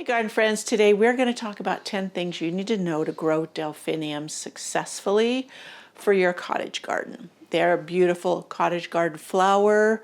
Hey garden friends, today we're going to talk about 10 things you need to know to grow delphiniums successfully for your cottage garden. They're a beautiful cottage garden flower.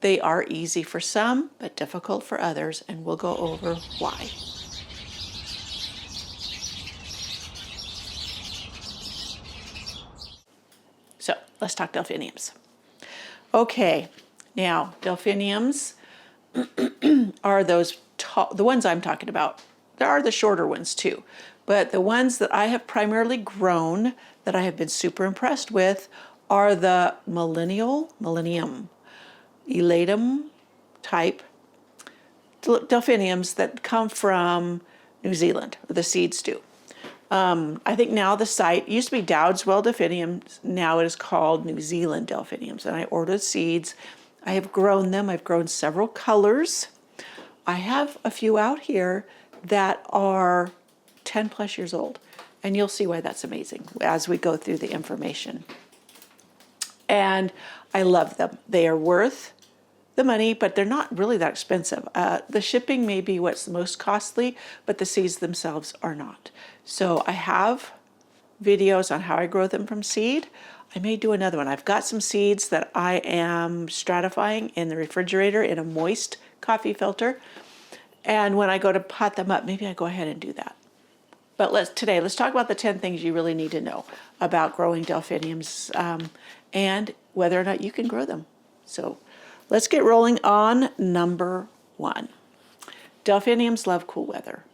They are easy for some, but difficult for others, and we'll go over why. So let's talk delphiniums. Okay, now delphiniums are those the ones I'm talking about. There are the shorter ones too, but the ones that I have primarily grown that I have been super impressed with are the Millennium, elatum type delphiniums that come from New Zealand, or the seeds do. I think now the site used to be Dowdswell Delphiniums, now it is called New Zealand Delphiniums, and I ordered seeds. I have grown them. I've grown several colors. I have a few out here that are 10 plus years old, and you'll see why that's amazing as we go through the information. And I love them. They are worth the money, but they're not really that expensive. The shipping may be what's the most costly, but the seeds themselves are not. So I have videos on how I grow them from seed. I may do another one. I've got some seeds that I am stratifying in the refrigerator in a moist coffee filter. And when I go to pot them up, maybe I go ahead and do that. But today, let's talk about the 10 things you really need to know about growing delphiniums and whether or not you can grow them. So let's get rolling on number 1. Delphiniums love cool weather.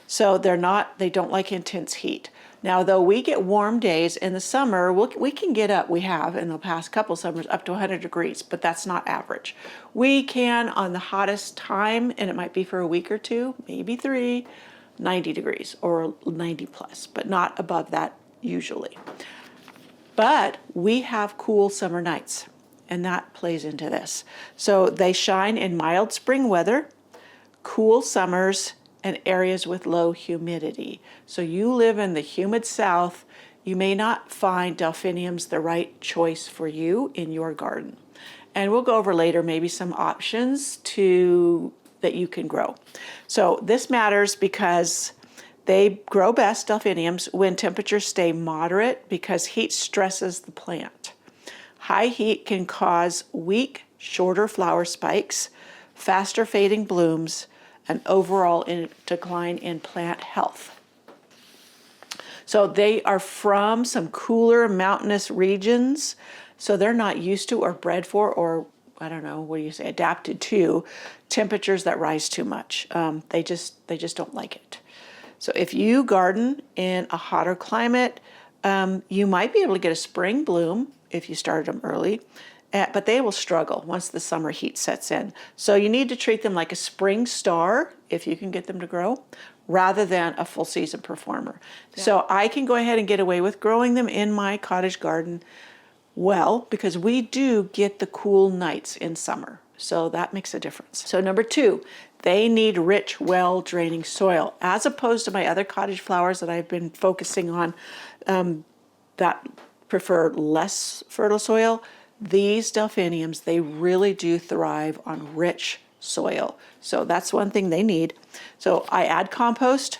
So they don't like intense heat. Now, though we get warm days in the summer, we can get up, we have in the past couple summers, up to 100 degrees, but that's not average. We can, on the hottest time, and it might be for a week or two, maybe 3, 90 degrees or 90 plus, but not above that usually. But we have cool summer nights, and that plays into this. So they shine in mild spring weather, cool summers, and areas with low humidity. So you live in the humid south, you may not find delphiniums the right choice for you in your garden. And we'll go over later maybe some options that you can grow. So this matters because they grow best, delphiniums, when temperatures stay moderate because heat stresses the plant. High heat can cause weak, shorter flower spikes, faster fading blooms, an overall decline in plant health. So they are from some cooler mountainous regions, so they're not used to or bred for, or I don't know, what do you say, adapted to temperatures that rise too much. They just don't like it. So if you garden in a hotter climate, you might be able to get a spring bloom if you started them early, but they will struggle once the summer heat sets in. So you need to treat them like a spring star, if you can get them to grow, rather than a full season performer. Yeah. So I can go ahead and get away with growing them in my cottage garden well, because we do get the cool nights in summer. So that makes a difference. So number 2, they need rich, well-draining soil, as opposed to my other cottage flowers that I've been focusing on that prefer less fertile soil. These delphiniums, they really do thrive on rich soil. So that's one thing they need. So I add compost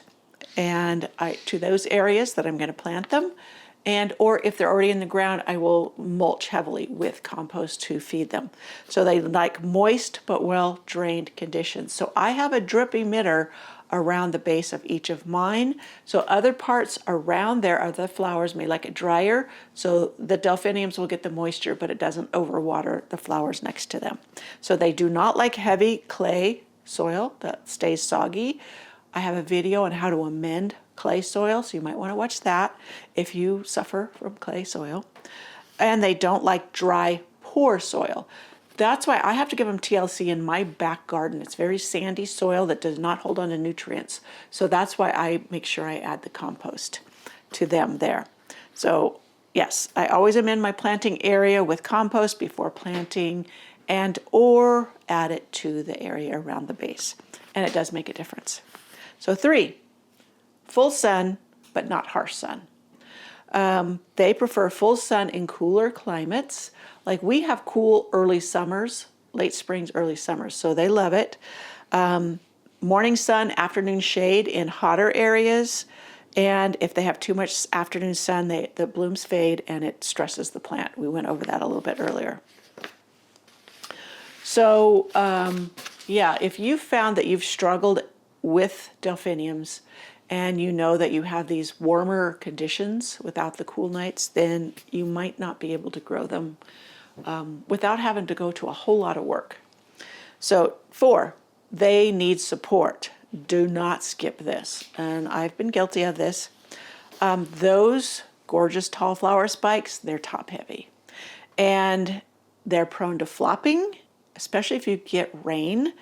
to those areas that I'm going to plant them. Or if they're already in the ground, I will mulch heavily with compost to feed them. So they like moist but well-drained conditions. So I have a drip emitter around the base of each of mine. So other parts around there are the flowers may like it drier, so the delphiniums will get the moisture, but it doesn't overwater the flowers next to them. So they do not like heavy clay soil that stays soggy. I have a video on how to amend clay soil, so you might want to watch that if you suffer from clay soil. And they don't like dry, poor soil. That's why I have to give them TLC in my back garden. It's very sandy soil that does not hold on to nutrients. So that's why I make sure I add the compost to them there. So yes, I always amend my planting area with compost before planting or add it to the area around the base. And it does make a difference. So 3, full sun, but not harsh sun. They prefer full sun in cooler climates. Like we have cool early summers, late springs, early summers, so they love it. morning sun, afternoon shade in hotter areas. And if they have too much afternoon sun, the blooms fade and it stresses the plant. We went over that a little bit earlier. So yeah, if you've found that you've struggled with delphiniums and you know that you have these warmer conditions without the cool nights, then you might not be able to grow them without having to go to a whole lot of work. So 4, they need support. Do not skip this. And I've been guilty of this. Those gorgeous tall flower spikes, they're top heavy. And they're prone to flopping, especially if you get rain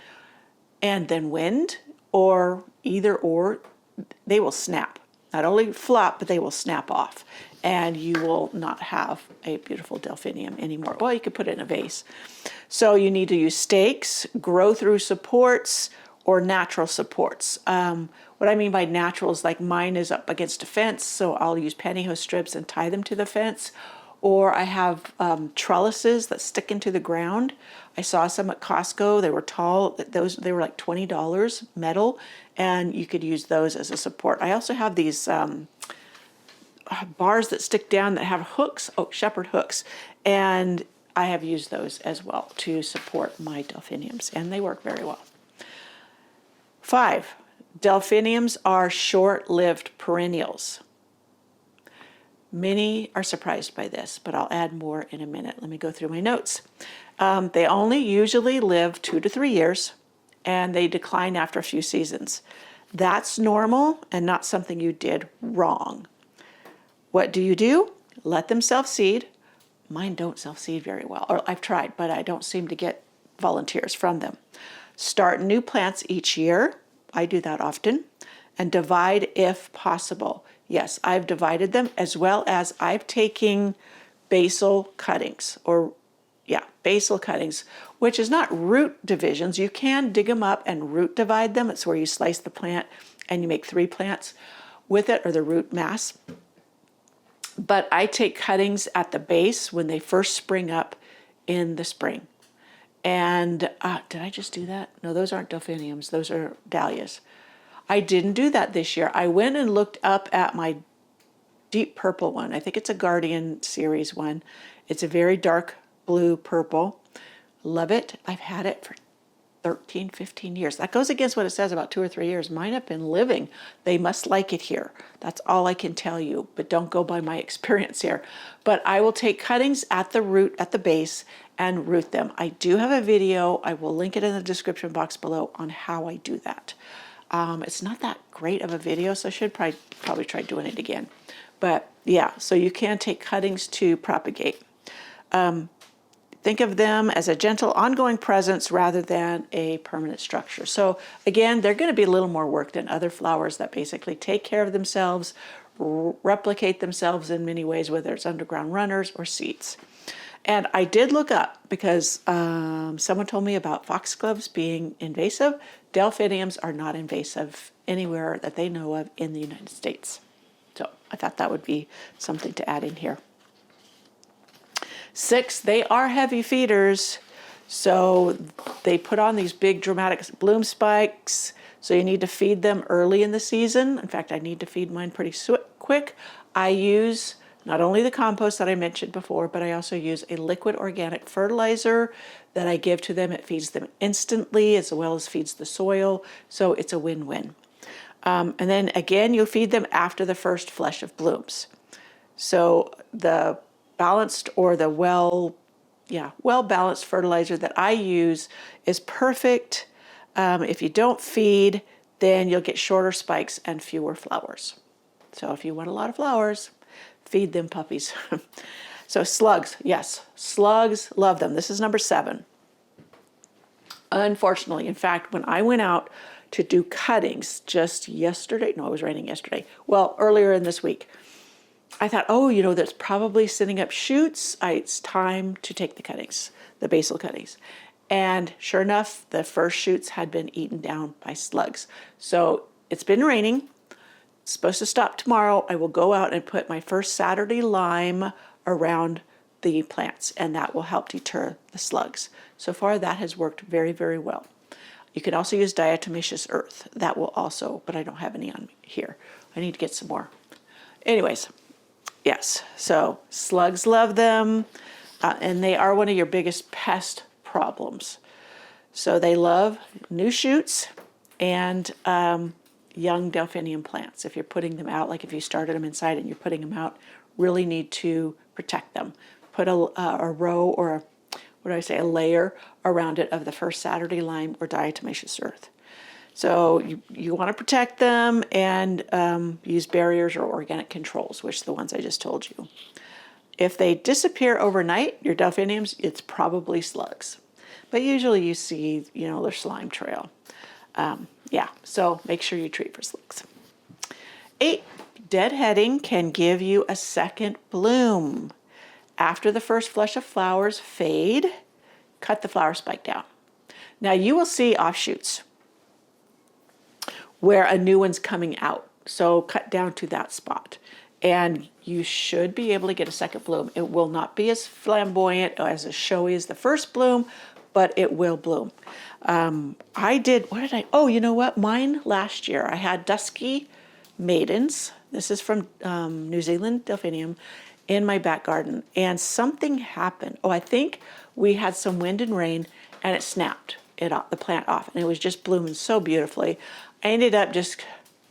and then wind, or either or, they will snap. Not only flop, but they will snap off. And you will not have a beautiful delphinium anymore. Well, you could put it in a vase. So you need to use stakes, grow through supports, or natural supports. What I mean by natural is like mine is up against a fence, so I'll use pantyhose strips and tie them to the fence. Or I have trellises that stick into the ground. I saw some at Costco. They were tall. They were like $20 metal, and you could use those as a support. I also have these bars that stick down that have hooks, shepherd hooks, and I have used those as well to support my delphiniums, and they work very well. 5, delphiniums are short-lived perennials. Many are surprised by this, but I'll add more in a minute. Let me go through my notes. They only usually live 2 to 3 years, and they decline after a few seasons. That's normal and not something you did wrong. What do? Let them self-seed. Mine don't self-seed very well, or I've tried, but I don't seem to get volunteers from them. Start new plants each year. I do that often. And divide if possible. Yes, I've divided them, as well as I've taken basal cuttings, basal cuttings, which is not root divisions. You can dig them up and root divide them. It's where you slice the plant and you make 3 plants with it, or the root mass. But I take cuttings at the base when they first spring up in the spring. And did I just do that? No, those aren't delphiniums. Those are dahlias. I didn't do that this year. I went and looked up at my deep purple one. I think it's a Guardian series one. It's a very dark blue purple. Love it. I've had it for 13, 15 years. That goes against what it says about 2 or 3 years. Mine have been living. They must like it here. That's all I can tell you, but don't go by my experience here. But I will take cuttings at the root, at the base, and root them. I do have a video. I will link it in the description box below on how I do that. It's not that great of a video, so I should probably try doing it again. But yeah, so you can take cuttings to propagate. Think of them as a gentle, ongoing presence rather than a permanent structure. So again, they're going to be a little more work than other flowers that basically take care of themselves, replicate themselves in many ways, whether it's underground runners or seeds. And I did look up, because someone told me about foxgloves being invasive. Delphiniums are not invasive anywhere that they know of in the United States. So I thought that would be something to add in here. 6, they are heavy feeders. So they put on these big dramatic bloom spikes. So you need to feed them early in the season. In fact, I need to feed mine pretty quick. I use not only the compost that I mentioned before, but I also use a liquid organic fertilizer that I give to them. It feeds them instantly, as well as feeds the soil. So it's a win-win. And then again, you'll feed them after the first flush of blooms. So the balanced, or the well-balanced fertilizer that I use is perfect. If you don't feed, then you'll get shorter spikes and fewer flowers. So if you want a lot of flowers, feed them puppies. So slugs, yes, slugs, love them. This is number 7. Unfortunately, in fact, when I went out to do cuttings just yesterday, no, it was raining yesterday, well, earlier in this week, I thought, that's probably sending up shoots. It's time to take the cuttings, the basal cuttings. And sure enough, the first shoots had been eaten down by slugs. So it's been raining. It's supposed to stop tomorrow. I will go out and put my first Saturday lime around the plants, and that will help deter the slugs. So far, that has worked very, very well. You can also use diatomaceous earth. That will also, but I don't have any on here. I need to get some more. Anyways, yes, so slugs love them, and they are one of your biggest pest problems. So they love new shoots and young delphinium plants. If you're putting them out, like if you started them inside and you're putting them out, really need to protect them. Put a row or a layer around it of the first Saturday lime or diatomaceous earth. So you want to protect them and use barriers or organic controls, which are the ones I just told you. If they disappear overnight, your delphiniums, it's probably slugs. But usually you see, their slime trail. Yeah, so make sure you treat for slugs. 8, deadheading can give you a second bloom. After the first flush of flowers fade, cut the flower spike down. Now you will see offshoots where a new one's coming out. So cut down to that spot. And you should be able to get a second bloom. It will not be as flamboyant, as showy as the first bloom, but it will bloom. You know what? Mine last year, I had dusky maidens. This is from New Zealand Delphinium in my back garden. And something happened. I think we had some wind and rain and it snapped the plant off. And it was just blooming so beautifully. I ended up just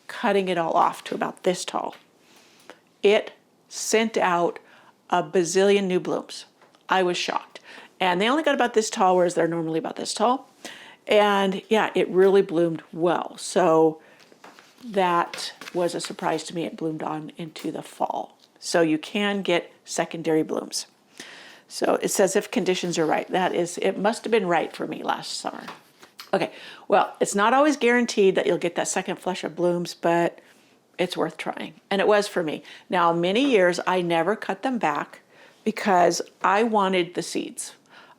cutting it all off to about this tall. It sent out a bazillion new blooms. I was shocked. And they only got about this tall, whereas they're normally about this tall. And yeah, it really bloomed well. So that was a surprise to me. It bloomed on into the fall. So you can get secondary blooms. So it says if conditions are right. It must have been right for me last summer. Okay, well, it's not always guaranteed that you'll get that second flush of blooms, but it's worth trying. And it was for me. Now, many years I never cut them back because I wanted the seeds.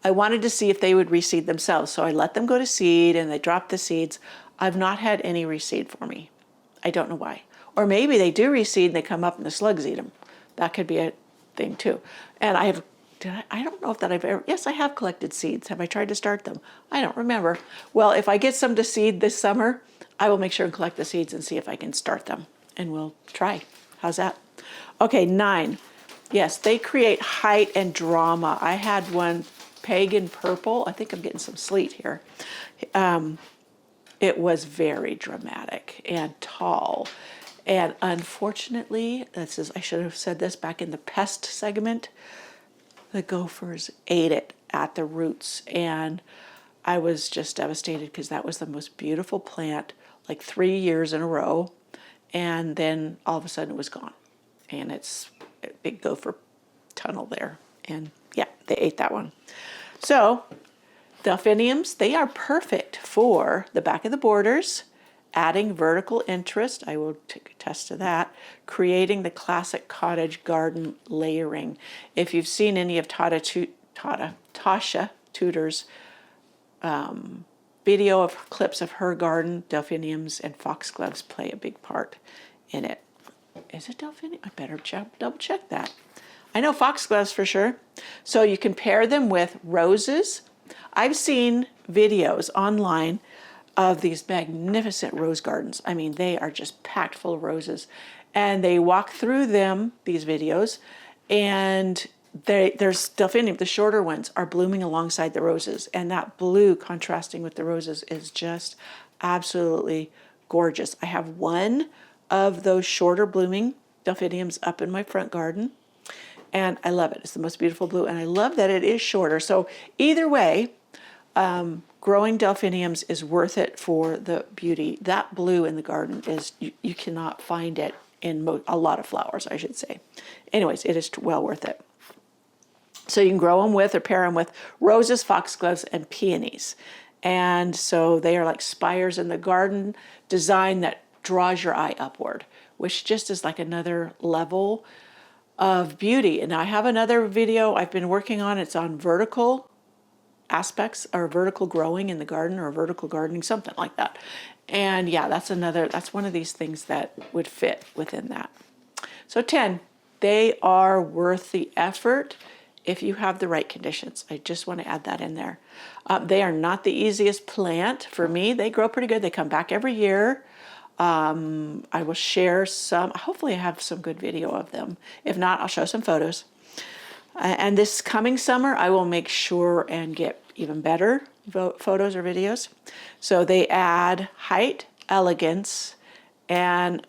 I wanted to see if they would reseed themselves. So I let them go to seed and they dropped the seeds. I've not had any reseed for me. I don't know why. Or maybe they do reseed and they come up and the slugs eat them. That could be a thing too. And I don't know if that I've ever, yes, I have collected seeds. Have I tried to start them? I don't remember. Well, if I get some to seed this summer, I will make sure and collect the seeds and see if I can start them. And we'll try. How's that? Okay, 9. Yes, they create height and drama. I had one, pagan purple. I think I'm getting some sleet here. It was very dramatic and tall. And unfortunately, I should have said this back in the pest segment, the gophers ate it at the roots. And I was just devastated because that was the most beautiful plant, like 3 years in a row. And then all of a sudden it was gone. And it's a big gopher tunnel there. And yeah, they ate that one. So delphiniums, they are perfect for the back of the borders, adding vertical interest. I will attest to that. Creating the classic cottage garden layering. If you've seen any of Tasha Tudor's video of clips of her garden, delphiniums and foxgloves play a big part in it. Is it delphinium? I better double check that. I know foxgloves for sure. So you can pair them with roses. I've seen videos online of these magnificent rose gardens. I mean, they are just packed full of roses. And they walk through them, these videos, and there's delphinium, the shorter ones are blooming alongside the roses. And that blue contrasting with the roses is just absolutely gorgeous. I have one of those shorter blooming delphiniums up in my front garden. And I love it. It's the most beautiful blue. And I love that it is shorter. So either way, growing delphiniums is worth it for the beauty. That blue in the garden is, you cannot find it in a lot of flowers, I should say. Anyways, it is well worth it. So you can grow them with or pair them with roses, foxgloves, and peonies. And so they are like spires in the garden design that draws your eye upward, which just is like another level of beauty. And I have another video I've been working on. It's on vertical aspects or vertical growing in the garden or vertical gardening, something like that. And yeah, that's one of these things that would fit within that. So 10, they are worth the effort if you have the right conditions. I just want to add that in there. They are not the easiest plant for me. They grow pretty good. They come back every year. I will share some, hopefully I have some good video of them. If not, I'll show some photos. And this coming summer, I will make sure and get even better photos or videos. So they add height, elegance, and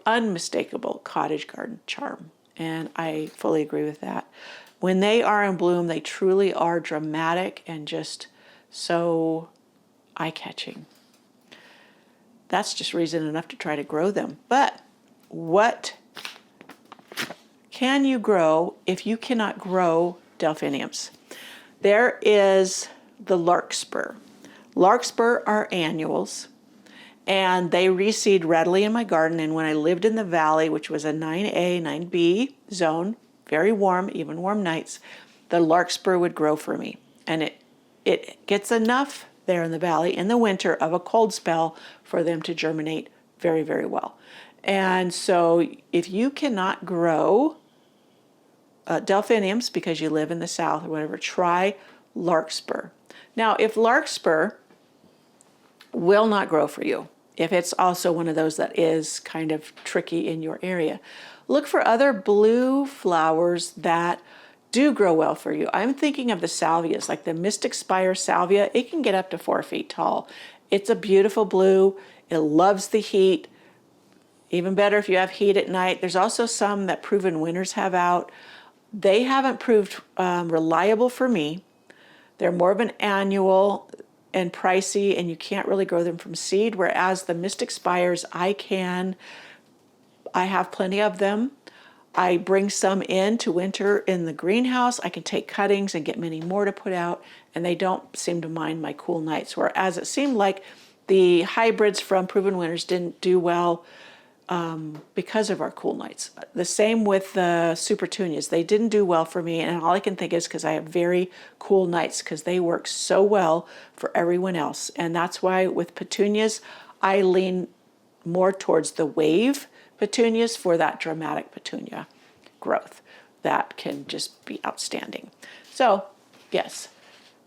unmistakable cottage garden charm. And I fully agree with that. When they are in bloom, they truly are dramatic and just so eye-catching. That's just reason enough to try to grow them. But what can you grow if you cannot grow delphiniums? There is the larkspur. Larkspur are annuals, and they reseed readily in my garden. And when I lived in the valley, which was a 9A, 9B zone, very warm, even warm nights, the larkspur would grow for me. And it gets enough there in the valley in the winter of a cold spell for them to germinate very, very well. And so if you cannot grow delphiniums because you live in the south or whatever, try larkspur. Now, if larkspur will not grow for you, if it's also one of those that is kind of tricky in your area, look for other blue flowers that do grow well for you. I'm thinking of the salvias, like the Mystic Spire salvia. It can get up to 4 feet tall. It's a beautiful blue. It loves the heat. Even better if you have heat at night. There's also some that Proven Winners have out. They haven't proved reliable for me. They're more of an annual and pricey, and you can't really grow them from seed, whereas the Mystic Spires, I have plenty of them. I bring some in to winter in the greenhouse. I can take cuttings and get many more to put out, and they don't seem to mind my cool nights, whereas it seemed like the hybrids from Proven Winners didn't do well because of our cool nights. The same with the Supertunias. They didn't do well for me, and all I can think is because I have very cool nights because they work so well for everyone else. And that's why with petunias, I lean more towards the wave petunias for that dramatic petunia growth. That can just be outstanding. So, yes,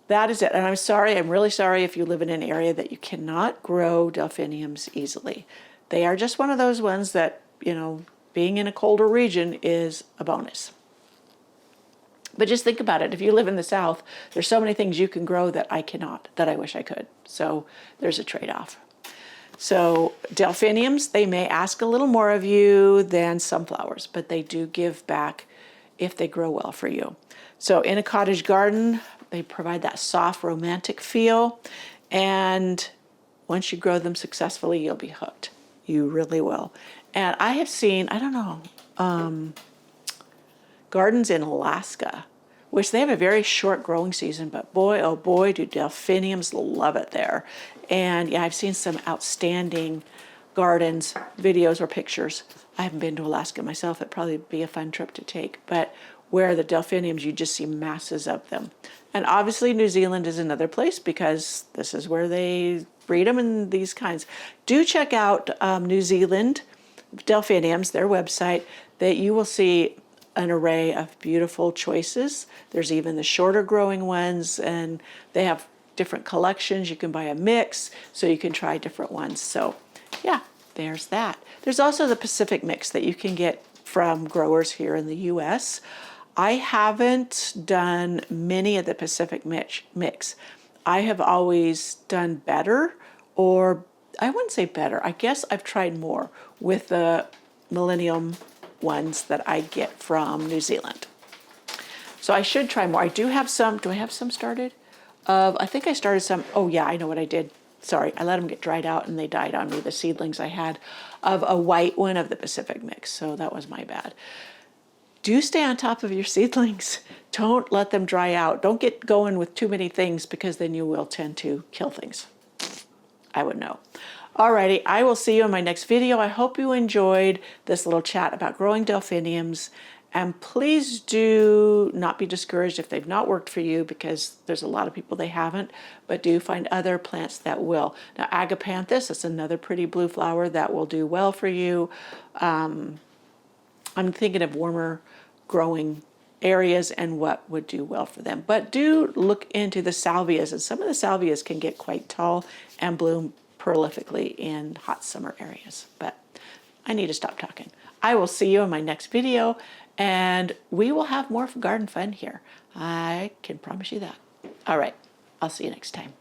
that is it. And I'm sorry, I'm really sorry if you live in an area that you cannot grow delphiniums easily. They are just one of those ones that, being in a colder region is a bonus. But just think about it. If you live in the South, there's so many things you can grow that I cannot, that I wish I could. So there's a trade-off. So delphiniums, they may ask a little more of you than sunflowers, but they do give back if they grow well for you. So in a cottage garden, they provide that soft, romantic feel. And once you grow them successfully, you'll be hooked. You really will. And I have seen, gardens in Alaska, which they have a very short growing season, but boy, oh boy, do delphiniums love it there. And yeah, I've seen some outstanding gardens, videos or pictures. I haven't been to Alaska myself. It'd probably be a fun trip to take, but where the delphiniums, you just see masses of them. And obviously New Zealand is another place because this is where they breed them in these kinds. Do check out New Zealand Delphiniums, their website, that you will see an array of beautiful choices. There's even the shorter growing ones, and they have different collections. You can buy a mix, so you can try different ones. So yeah, there's that. There's also the Pacific mix that you can get from growers here in the US. I haven't done many of the Pacific mix. I have always done better, or I wouldn't say better. I guess I've tried more with the Millennium ones that I get from New Zealand. So I should try more. I do have some. Do I have some started? I think I started some. Oh yeah, I know what I did. Sorry, I let them get dried out and they died on me, the seedlings I had of a white one of the Pacific mix. So that was my bad. Do stay on top of your seedlings. Don't let them dry out. Don't get going with too many things because then you will tend to kill things. I would know. Alrighty, I will see you in my next video. I hope you enjoyed this little chat about growing delphiniums. And please do not be discouraged if they've not worked for you, because there's a lot of people they haven't, but do find other plants that will. Now, agapanthus is another pretty blue flower that will do well for you. I'm thinking of warmer growing areas and what would do well for them. But do look into the salvias, and some of the salvias can get quite tall and bloom prolifically in hot summer areas. But I need to stop talking. I will see you in my next video, and we will have more garden fun here. I can promise you that. All right, I'll see you next time.